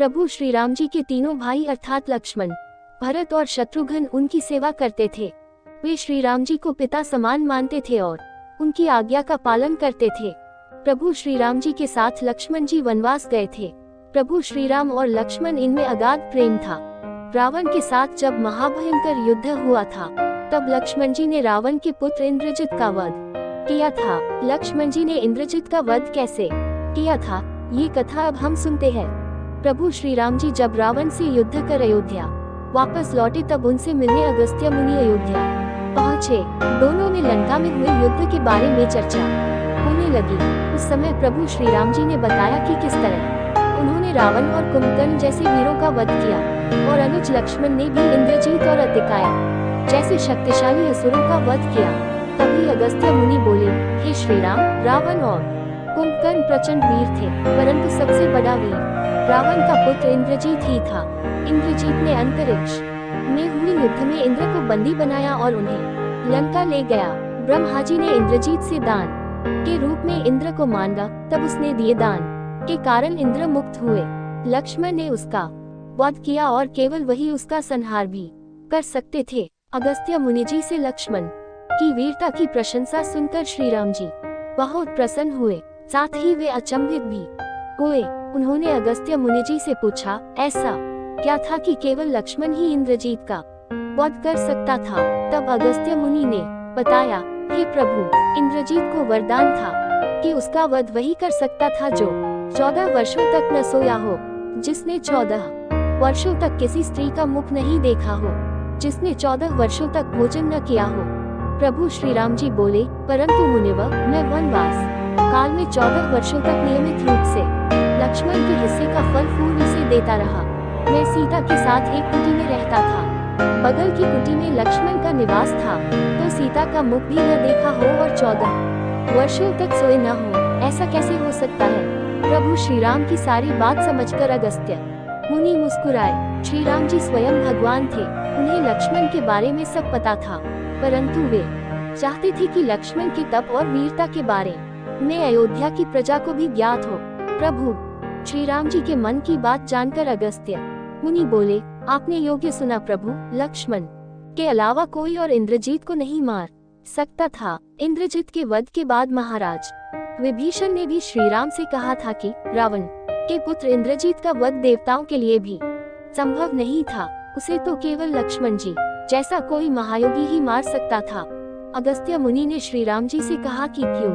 प्रभु श्री राम जी के तीनों भाई अर्थात लक्ष्मण, भरत और शत्रुघ्न उनकी सेवा करते थे। वे श्री राम जी को पिता समान मानते थे और उनकी आज्ञा का पालन करते थे। प्रभु श्री राम जी के साथ लक्ष्मण जी वनवास गए थे। प्रभु श्री राम और लक्ष्मण इनमें अगाध प्रेम था। रावण के साथ जब महाभयंकर युद्ध हुआ था, तब लक्ष्मण जी ने रावण के पुत्र इंद्रजित का वध किया था। लक्ष्मण जी ने इंद्रजित का वध कैसे किया था, ये कथा अब हम सुनते हैं। प्रभु श्री राम जी जब रावण से युद्ध कर अयोध्या वापस लौटे, तब उनसे मिलने अगस्त्य मुनि अयोध्या पहुँचे। दोनों में लंका में हुए युद्ध के बारे में चर्चा होने लगी। उस समय प्रभु श्री राम जी ने बताया कि किस तरह उन्होंने रावण और कुंभकर्ण जैसे वीरों का वध किया और अनुज लक्ष्मण ने भी इंद्रजीत और अतिकाय जैसे शक्तिशाली असुरों का वध किया। तभी अगस्त्य मुनि बोले, हे श्री राम, रावण और कुंभकर्ण प्रचंड वीर थे, परंतु सबसे बड़ा वीर रावण का पुत्र इंद्रजीत ही था। इंद्रजीत ने अंतरिक्ष में हुए युद्ध में इंद्र को बंदी बनाया और उन्हें लंका ले गया। ब्रह्मा जी ने इंद्रजीत से दान के रूप में इंद्र को मांगा, तब उसने दिए दान के कारण इंद्र मुक्त हुए। लक्ष्मण ने उसका वध किया और केवल वही उसका संहार भी कर सकते थे। अगस्त्य मुनि जी से लक्ष्मण की वीरता की प्रशंसा सुनकर श्री राम जी बहुत प्रसन्न हुए, साथ ही वे अचंभित भी हुए। उन्होंने अगस्त्य मुनि जी से पूछा, ऐसा क्या था कि केवल लक्ष्मण ही इंद्रजीत का वध कर सकता था? तब अगस्त्य मुनि ने बताया, हे प्रभु, इंद्रजीत को वरदान था कि उसका वध वही कर सकता था जो 14 वर्षों तक न सोया हो, जिसने 14 वर्षों तक किसी स्त्री का मुख नहीं देखा हो, जिसने 14 वर्षों तक भोजन न किया हो। प्रभु श्री राम जी बोले, परंतु मुनिवर, मैं वनवास काल में 14 वर्षों तक नियमित रूप से लक्ष्मण के हिस्से का फल फूल उसे देता रहा। मैं सीता के साथ एक कुटी में रहता था। बगल की कुटी में लक्ष्मण का निवास था, तो सीता का मुख भी न देखा हो और 14 वर्षों तक सोए न हो, ऐसा कैसे हो सकता है? प्रभु श्री राम की सारी बात समझकर अगस्त्य मुनि मुस्कुराए। श्री राम जी स्वयं भगवान थे, उन्हें लक्ष्मण के बारे में सब पता था, परंतु वे चाहते थे कि लक्ष्मण के तप और वीरता के बारे में अयोध्या की प्रजा को भी ज्ञात हो। प्रभु श्री राम जी के मन की बात जानकर अगस्त्य मुनि बोले, आपने योग्य सुना प्रभु, लक्ष्मण के अलावा कोई और इंद्रजीत को नहीं मार सकता था। इंद्रजीत के वध के बाद महाराज विभीषण ने भी श्री राम से कहा था कि रावण के पुत्र इंद्रजीत का वध देवताओं के लिए भी संभव नहीं था, उसे तो केवल लक्ष्मण जी जैसा कोई महायोगी ही मार सकता था। अगस्त्य मुनि ने श्री राम जी से कहा कि क्यों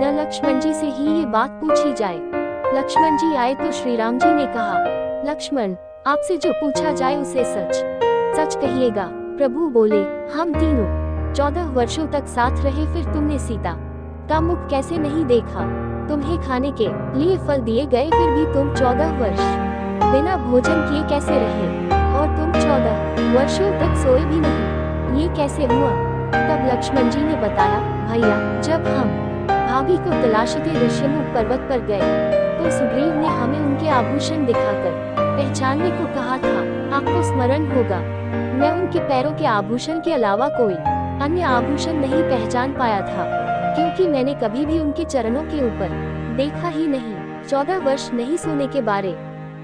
न लक्ष्मण जी से ही ये बात पूछी जाए। लक्ष्मण जी आए तो श्री राम जी ने कहा, लक्ष्मण, आपसे जो पूछा जाए उसे सच सच कहिएगा। प्रभु बोले, हम तीनों 14 वर्षों तक साथ रहे, फिर तुमने सीता का मुख कैसे नहीं देखा? तुम्हें खाने के लिए फल दिए गए, फिर भी तुम 14 वर्ष बिना भोजन किए कैसे रहे? और तुम 14 वर्षों तक सोए भी नहीं, ये कैसे हुआ? तब लक्ष्मण जी ने बताया, भैया, जब हम भाभी को तलाशते ऋष्यमुख पर्वत पर गए, तो सुग्रीव ने हमें उनके आभूषण दिखाकर पहचानने को कहा था। आपको स्मरण होगा, मैं उनके पैरों के आभूषण के अलावा कोई अन्य आभूषण नहीं पहचान पाया था, क्योंकि मैंने कभी भी उनके चरणों के ऊपर देखा ही नहीं। 14 वर्ष नहीं सोने के बारे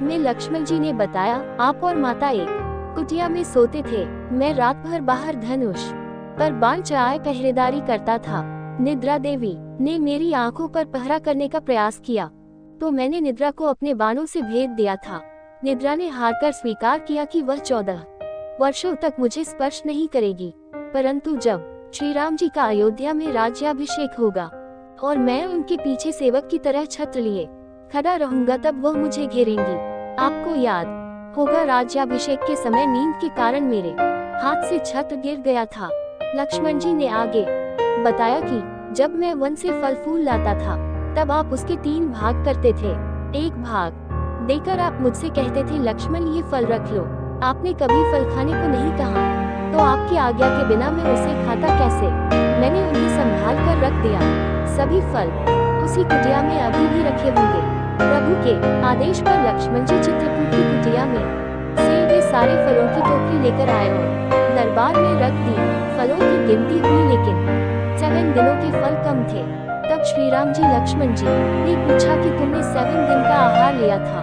में लक्ष्मण जी ने बताया, आप और माता एक कुटिया में सोते थे। मैं रात भर बाहर धनुष पर बाण चढ़ाए पहरेदारी करता था। निद्रा देवी ने मेरी आंखों पर पहरा करने का प्रयास किया, तो मैंने निद्रा को अपने बाणों से भेद दिया था। निद्रा ने हारकर स्वीकार किया कि वह 14 वर्षों तक मुझे स्पर्श नहीं करेगी, परंतु जब श्री राम जी का अयोध्या में राज्याभिषेक होगा और मैं उनके पीछे सेवक की तरह छत्र लिए खड़ा रहूंगा, तब वह मुझे घेरेंगी। आपको याद होगा, राज्याभिषेक के समय नींद के कारण मेरे हाथ से छत्र गिर गया था। लक्ष्मण जी ने आगे बताया कि जब मैं वन से फल फूल लाता था, तब आप उसके 3 भाग करते थे। एक भाग देकर आप मुझसे कहते थे, लक्ष्मण, ये फल रख लो। आपने कभी फल खाने को नहीं कहा, तो आपकी आज्ञा के बिना मैं उसे खाता कैसे? मैंने उन्हें संभाल कर रख दिया। सभी फल उसी कुटिया में अभी भी रखे होंगे। प्रभु के आदेश पर लक्ष्मण जी चित्रकूट की कुटिया में से वे सारे फलों की टोकरी लेकर आए और दरबार में रख दी। फलों की गिनती हुई, लेकिन 7 दिनों के फल कम थे। तब श्री राम जी लक्ष्मण जी ने पूछा कि तुमने 7 दिन का आहार लिया था,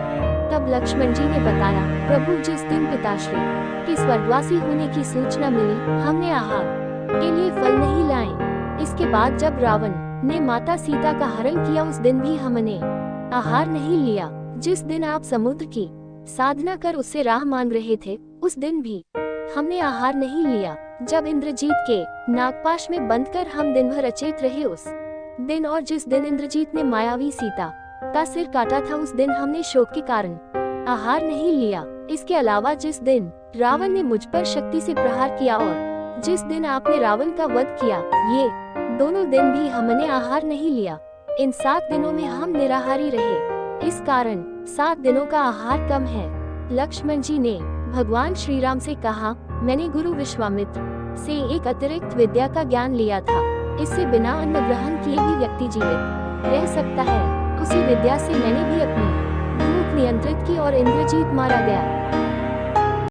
तब लक्ष्मण जी ने बताया, प्रभु जिस दिन पिताश्री के स्वर्गवासी होने की सूचना मिली, हमने आहार के लिए फल नहीं लाए। इसके बाद जब रावण ने माता सीता का हरण किया, उस दिन भी हमने आहार नहीं लिया। जिस दिन आप समुद्र की साधना कर उससे राह मांग रहे थे, उस दिन भी हमने आहार नहीं लिया। जब इंद्रजीत के नागपाश में बंद कर हम दिन भर अचेत रहे, उस दिन और जिस दिन इंद्रजीत ने मायावी सीता का सिर काटा था, उस दिन हमने शोक के कारण आहार नहीं लिया। इसके अलावा जिस दिन रावण ने मुझ पर शक्ति से प्रहार किया और जिस दिन आपने रावण का वध किया, ये दोनों दिन भी हमने आहार नहीं लिया। इन 7 दिनों में हम निराहारी रहे, इस कारण 7 दिनों का आहार कम है। लक्ष्मण जी ने भगवान श्री राम से कहा, मैंने गुरु विश्वामित्र से एक अतिरिक्त विद्या का ज्ञान लिया था। इससे बिना अन्न ग्रहण किए भी व्यक्ति जीवित रह सकता है। उसी विद्या से मैंने भी अपनी भूख नियंत्रित की और इंद्रजीत मारा गया।